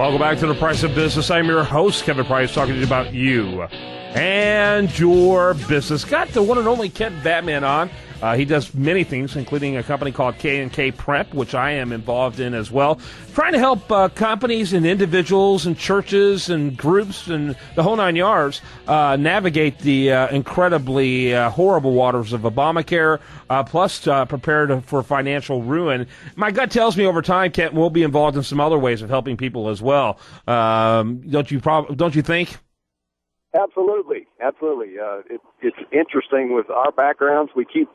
Welcome back to The Price of Business. I'm your host, Kevin Price, talking to you about you and your business. Got the one and only Kent Batman on. He does many things, including a company called K&K Prep, which I am involved in as well, trying to help companies and individuals and churches and groups and the whole nine yards navigate the incredibly horrible waters of Obamacare, plus prepare for financial ruin. My gut tells me over time, Kent will be involved in some other ways of helping people as well. Don't you think? Absolutely. It's interesting with our backgrounds. We keep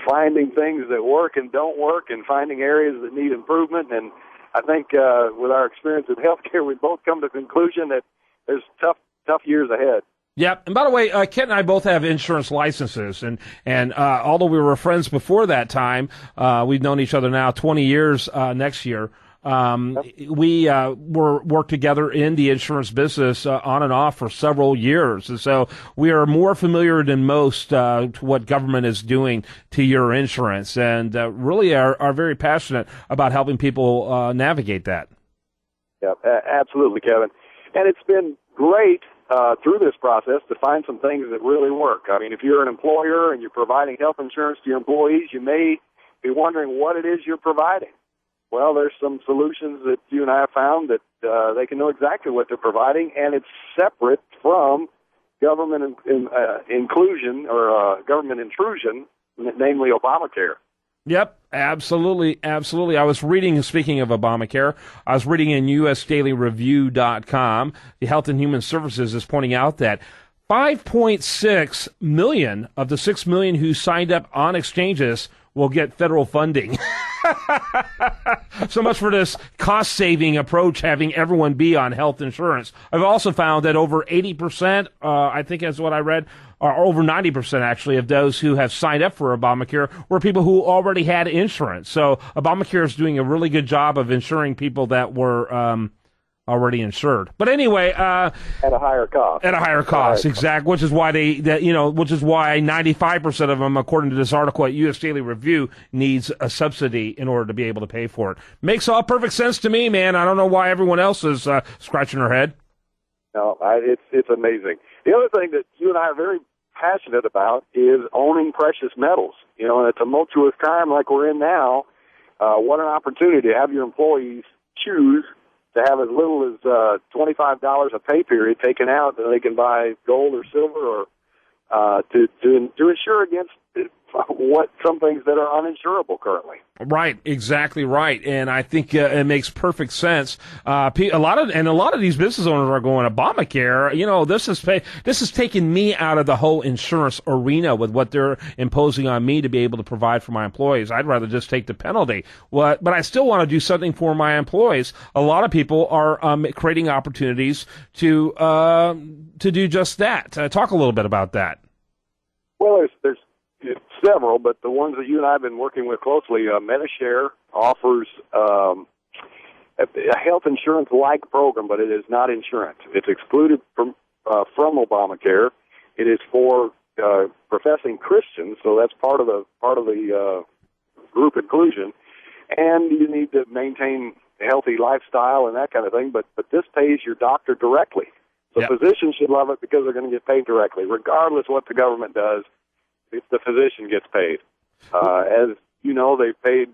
finding things that work and don't work and finding areas that need improvement. And I think with our experience in healthcare, we both come to the conclusion that there's tough years ahead. Yeah, and by the way, Kent and I both have insurance licenses, and although we were friends before that time, we've known each other now 20 years next year. We worked together in the insurance business on and off for several years. And so we are more familiar than most to what government is doing to your insurance, and really are very passionate about helping people navigate that. Yeah, absolutely, Kevin. And it's been great through this process to find some things that really work. I mean, if you're an employer and you're providing health insurance to your employees, you may be wondering what it is you're providing. Well, there's some solutions that you and I have found that they can know exactly what they're providing, and it's separate from government inclusion or government intrusion, namely Obamacare. Yep, absolutely. I was reading, speaking of Obamacare, I was reading in USDailyReview.com, the Health and Human Services is pointing out that 5.6 million of the 6 million who signed up on exchanges will get federal funding. So much for this cost-saving approach, having everyone be on health insurance. I've also found that over 80%, I think that's what I read, or over 90% actually, of those who have signed up for Obamacare were people who already had insurance. So Obamacare is doing a really good job of insuring people that were already insured. But anyway, at a higher cost. At a higher cost, exactly. Which is why which is why 95% of them, according to this article at US Daily Review, needs a subsidy in order to be able to pay for it. Makes all perfect sense to me, man. I don't know why everyone else is scratching their head. No, it's amazing. The other thing that you and I are very passionate about is owning precious metals. In a tumultuous time like we're in now, what an opportunity to have your employees choose to have as little as $25 a pay period taken out, that they can buy gold or silver, or to insure against some things that are uninsurable currently. Right, exactly right, and I think it makes perfect sense. A lot of these business owners are going, Obamacare. This has taken me out of the whole insurance arena with what they're imposing on me to be able to provide for my employees. I'd rather just take the penalty. But I still want to do something for my employees. A lot of people are creating opportunities to do just that. Talk a little bit about that. Well, there's several, but the ones that you and I have been working with closely, Medishare offers a health insurance-like program, but it is not insurance. It's excluded from Obamacare. It is for professing Christians, so that's part of the group inclusion. And you need to maintain a healthy lifestyle and that kind of thing. But this pays your doctor directly. So physicians should love it because they're going to get paid directly, regardless what the government does. If the physician gets paid, as you know, they've paid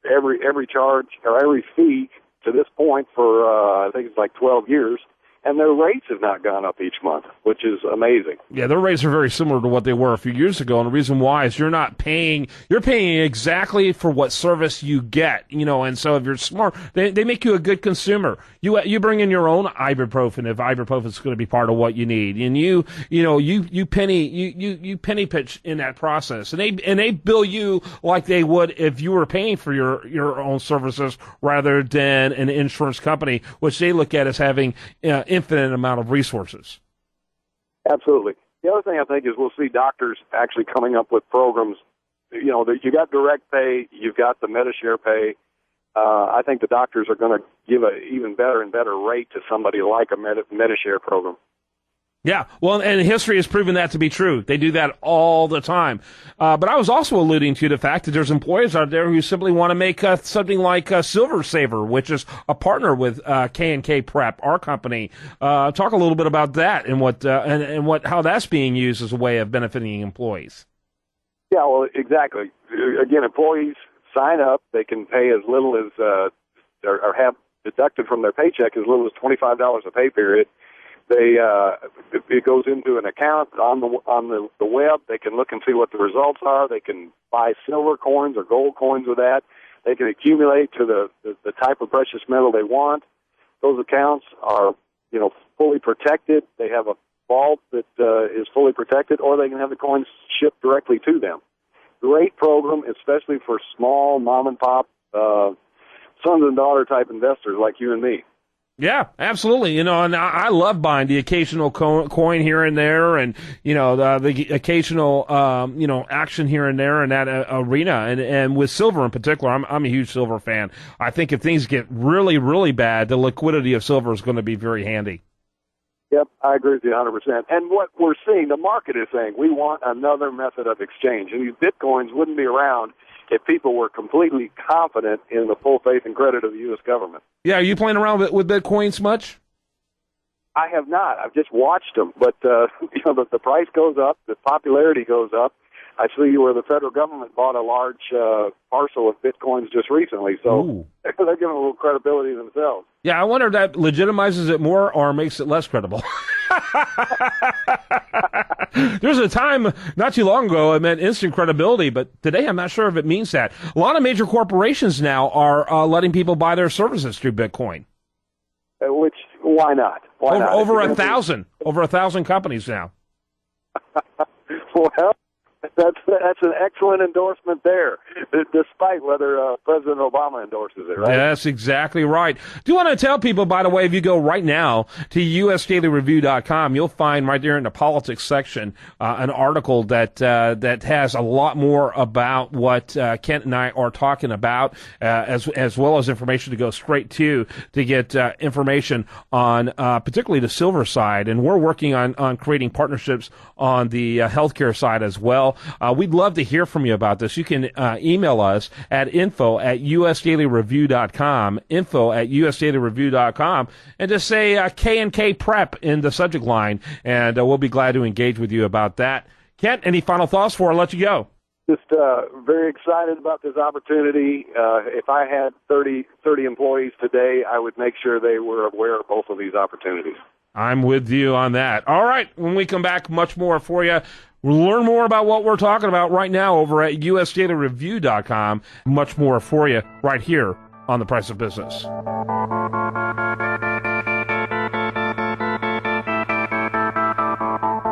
every charge or every fee to this point for I think it's like 12 years, and their rates have not gone up each month, which is amazing. Yeah, their rates are very similar to what they were a few years ago, and the reason why is you're paying exactly for what service you get, and so if you're smart, they make you a good consumer. You bring in your own ibuprofen if ibuprofen is going to be part of what you need, and you penny pitch in that process, and they bill you like they would if you were paying for your own services rather than an insurance company, which they look at as having infinite amount of resources. Absolutely. The other thing I think is we'll see doctors actually coming up with programs. You got direct pay, you've got the Medishare pay. I think the doctors are going to give an even better and better rate to somebody like a Medishare program. Yeah, well, and history has proven that to be true. They do that all the time. But I was also alluding to the fact that there's employers out there who simply want to make something like Silver Saver, which is a partner with K&K Prep, our company. Talk a little bit about that and how that's being used as a way of benefiting employees. Yeah, well, exactly. Again, employees sign up. They can pay as little as or have deducted from their paycheck as little as $25 a pay period. It goes into an account on the web. They can look and see what the results are. They can buy silver coins or gold coins with that. They can accumulate to the type of precious metal they want. Those accounts are, fully protected. They have a vault that is fully protected, or they can have the coins shipped directly to them. Great program, especially for small mom and pop sons and daughter type investors like you and me. Yeah, absolutely. And I love buying the occasional coin here and there, and the occasional action here and there in that arena. And with silver in particular, I'm a huge silver fan. I think if things get really, really bad, the liquidity of silver is going to be very handy. Yep, I agree with you 100%. And what we're seeing, the market is saying, we want another method of exchange. And these bitcoins wouldn't be around if people were completely confident in the full faith and credit of the U.S. government. Yeah, are you playing around with bitcoins much? I have not. I've just watched them. But, the price goes up, the popularity goes up. I see where the federal government bought a large parcel of bitcoins just recently. So they're giving a little credibility themselves. Yeah, I wonder if that legitimizes it more or makes it less credible. There's a time not too long ago it meant instant credibility, but today I'm not sure if it means that. A lot of major corporations now are letting people buy their services through Bitcoin. Why not? Why not? Over 1,000 companies now. Well, that's an excellent endorsement there, despite whether President Obama endorses it, right? That's exactly right. Do want to tell people, by the way, if you go right now to usdailyreview.com, you'll find right there in the politics section an article that has a lot more about what Kent and I are talking about, as well as information to go straight to get information on particularly the silver side. And we're working on creating partnerships on the healthcare side as well. We'd love to hear from you about this. You can email us at info@usdailyreview.com, info@usdailyreview.com, and just say K&K Prep in the subject line, and we'll be glad to engage with you about that. Kent, any final thoughts before I let you go? Just very excited about this opportunity. If I had 30 employees today, I would make sure they were aware of both of these opportunities. I'm with you on that. All right, when we come back, much more for you. We'll learn more about what we're talking about right now over at usdailyreview.com. Much more for you right here on The Price of Business.